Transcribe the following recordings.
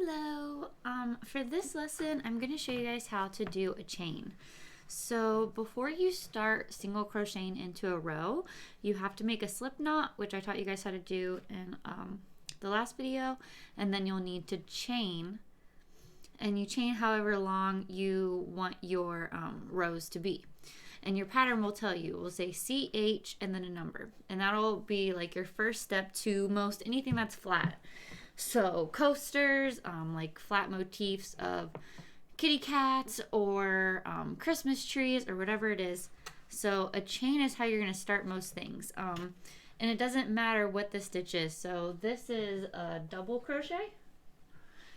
Hello. For this lesson, I'm going to show you guys how to do a chain. So before you start single crocheting into a row, you have to make a slip knot, which I taught you guys how to do in the last video, and then you'll need to chain, and you chain however long you want your rows to be. And your pattern will tell you, it will say CH and then a number, and that'll be like your first step to most anything that's flat. So coasters, like flat motifs of kitty cats or Christmas trees or whatever it is. So a chain is how you're going to start most things. And it doesn't matter what the stitch is. So this is a double crochet,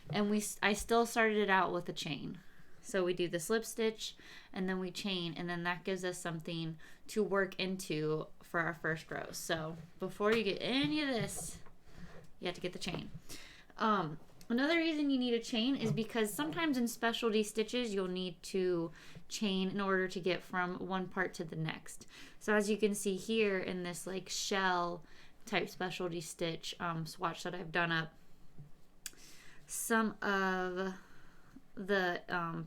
and I still started it out with a chain. So we do the slip stitch and then we chain, and then that gives us something to work into for our first row. So before you get any of this, you have to get the chain. Another reason you need a chain is because sometimes in specialty stitches you'll need to chain in order to get from one part to the next. So as you can see here in this like shell type specialty stitch swatch that I've done up, some of the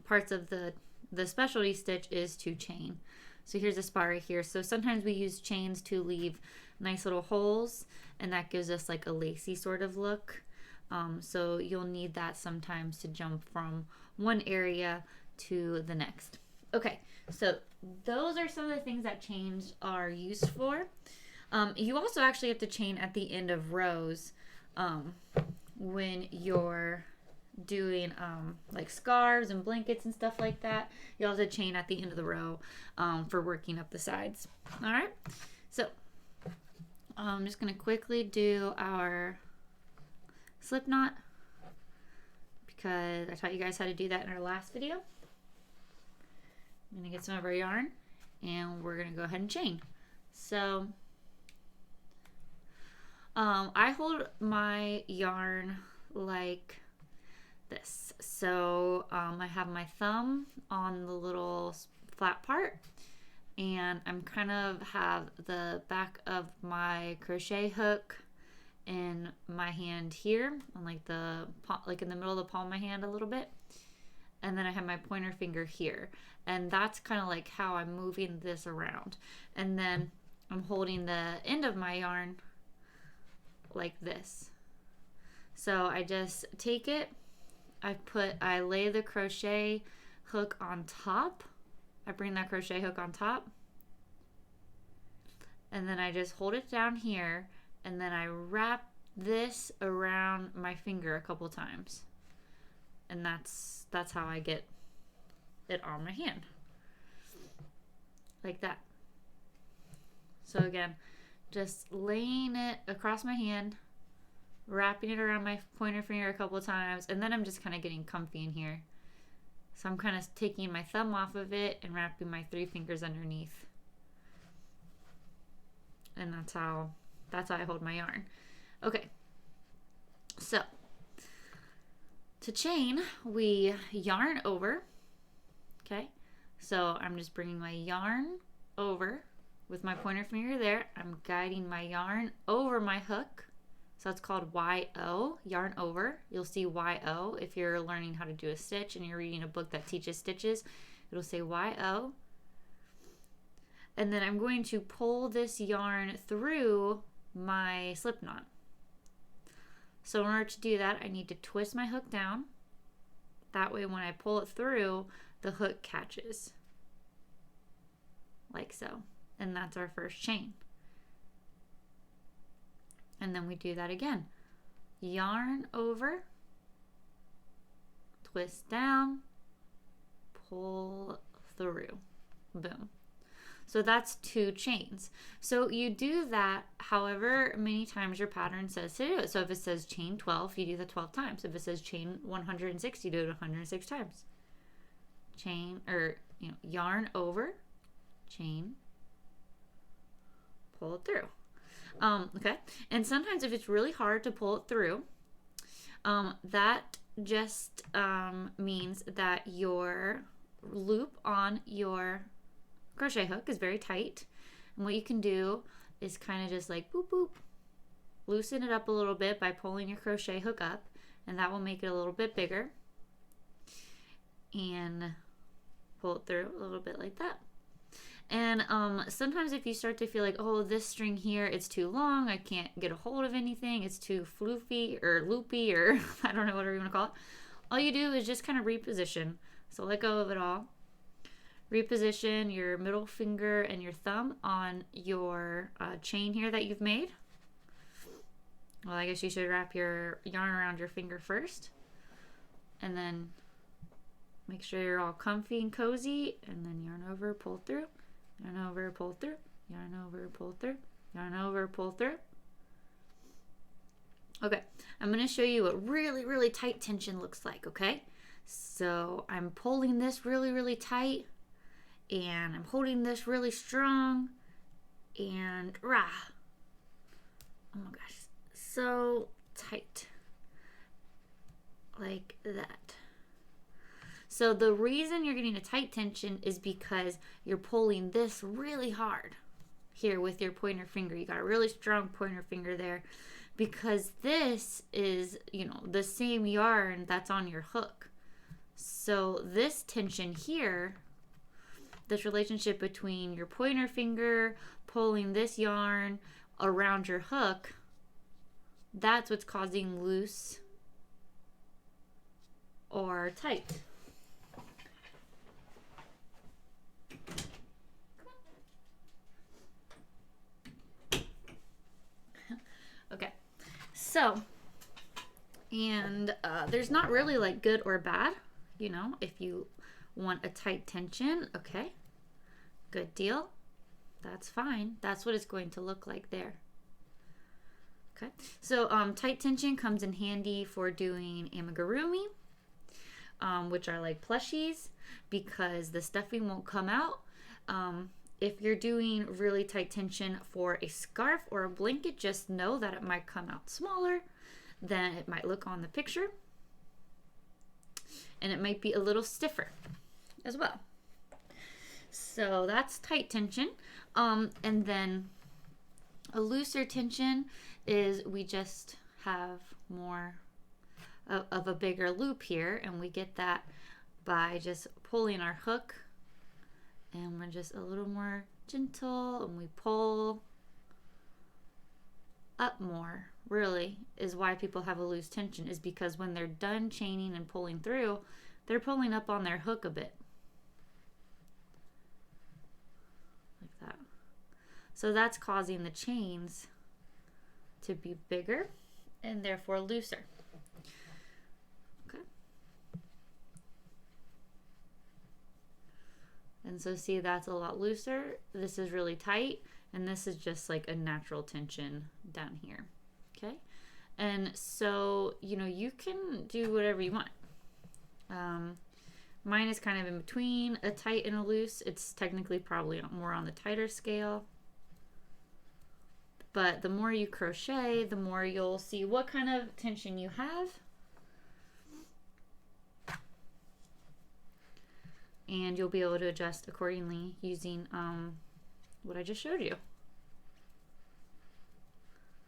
parts of the specialty stitch is to chain. So here's a spot right here. So sometimes we use chains to leave nice little holes, and that gives us like a lacy sort of look. So you'll need that sometimes to jump from one area to the next. Okay, so those are some of the things that chains are used for. You also actually have to chain at the end of rows when you're doing like scarves and blankets and stuff like that. You'll have to chain at the end of the row for working up the sides. All right, so I'm just going to quickly do our slip knot because I taught you guys how to do that in our last video. I'm going to get some of our yarn and we're going to go ahead and chain. So I hold my yarn like this. So I have my thumb on the little flat part, and I'm kind of have the back of my crochet hook in my hand here, on like in the middle of the palm of my hand a little bit, and then I have my pointer finger here, and that's kind of like how I'm moving this around. And then I'm holding the end of my yarn like this. So I just take it, I lay the crochet hook on top, I bring that crochet hook on top, and then I just hold it down here, and then I wrap this around my finger a couple times, and that's how I get it on my hand, like that. So again, just laying it across my hand, wrapping it around my pointer finger a couple times, and then I'm just kind of getting comfy in here. So I'm kind of taking my thumb off of it and wrapping my 3 fingers underneath. And that's how I hold my yarn. Okay, so to chain, we yarn over. Okay, so I'm just bringing my yarn over with my pointer finger there. I'm guiding my yarn over my hook. So it's called YO, yarn over. You'll see YO if you're learning how to do a stitch and you're reading a book that teaches stitches. It'll say YO. And then I'm going to pull this yarn through my slip knot. So in order to do that, I need to twist my hook down. That way when I pull it through, the hook catches. Like so. And that's our first chain. And then we do that again. Yarn over, twist down, pull through. Boom. So that's 2 chains. So you do that however many times your pattern says to do it. So if it says chain 12, you do that 12 times. If it says chain 106, you do it 106 times. Chain, or yarn over, chain, pull it through. Okay, and sometimes if it's really hard to pull it through, that just means that your loop on your crochet hook is very tight, and what you can do is kind of just like boop boop, loosen it up a little bit by pulling your crochet hook up, and that will make it a little bit bigger. And pull it through a little bit like that. And sometimes if you start to feel like, oh, this string here, it's too long, I can't get a hold of anything, it's too floofy or loopy, or I don't know, whatever you want to call it, all you do is just kind of reposition. So let go of it all. Reposition your middle finger and your thumb on your chain here that you've made. Well, I guess you should wrap your yarn around your finger first, and then make sure you're all comfy and cozy, and then yarn over, pull through, yarn over, pull through, yarn over, pull through, yarn over, pull through. Okay, I'm going to show you what really, really tight tension looks like, okay? So I'm pulling this really, really tight, and I'm holding this really strong, and rah. Oh my gosh, so tight, like that. So the reason you're getting a tight tension is because you're pulling this really hard here with your pointer finger. You got a really strong pointer finger there because this is, you know, the same yarn that's on your hook. So this tension here, this relationship between your pointer finger pulling this yarn around your hook, that's what's causing loose or tight. Okay, so, and there's not really like good or bad, you know, if you want a tight tension, okay, good deal, that's fine. That's what it's going to look like there. Okay, so tight tension comes in handy for doing amigurumi, which are like plushies, because the stuffing won't come out. If you're doing really tight tension for a scarf or a blanket, just know that it might come out smaller than it might look on the picture, and it might be a little stiffer as well. So that's tight tension. And then a looser tension is we just have more of a bigger loop here, and we get that by just pulling our hook, and we're just a little more gentle, and we pull up more, really, is why people have a loose tension, is because when they're done chaining and pulling through, they're pulling up on their hook a bit. Like that. So that's causing the chains to be bigger and therefore looser. Okay. And so see, that's a lot looser. This is really tight, and this is just like a natural tension down here. Okay. And so, you know, you can do whatever you want. Mine is kind of in between a tight and a loose. It's technically probably more on the tighter scale. But the more you crochet, the more you'll see what kind of tension you have. And you'll be able to adjust accordingly using what I just showed you.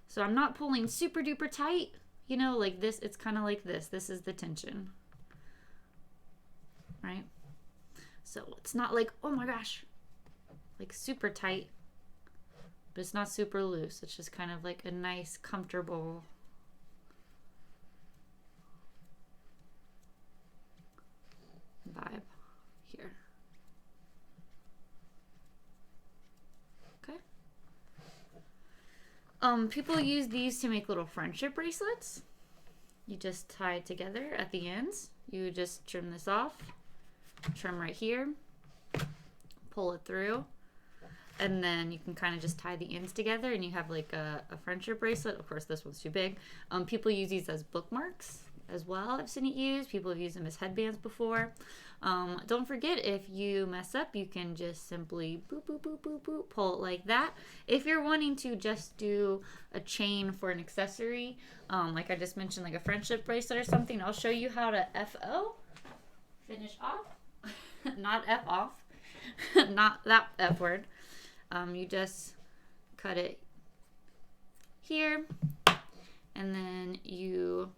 So I'm not pulling super duper tight, you know, like this. It's kind of like this. This is the tension, right? So it's not like, oh my gosh, like super tight, but it's not super loose. It's just kind of like a nice, comfortable vibe here. Okay. People use these to make little friendship bracelets. You just tie it together at the ends. You just trim this off, trim right here, pull it through, and then you can kind of just tie the ends together, and you have like a friendship bracelet. Of course, this one's too big. People use these as bookmarks as well. I've seen it used. People have used them as headbands before. Don't forget, if you mess up, you can just simply boop, boop, boop, boop, boop, pull it like that. If you're wanting to just do a chain for an accessory, like I just mentioned, like a friendship bracelet or something, I'll show you how to FO, finish off, not F off, not that F word. You just cut it here, and then you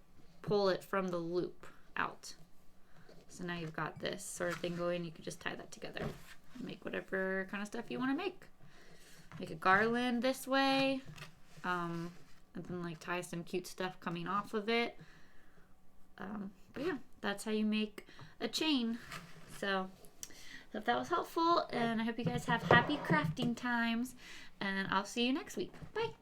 pull it from the loop out. So now you've got this sort of thing going. You can just tie that together. Make whatever kind of stuff you want to make. Make a garland this way. And then like tie some cute stuff coming off of it. But yeah, that's how you make a chain. So I hope that was helpful, and I hope you guys have happy crafting times, and I'll see you next week. Bye.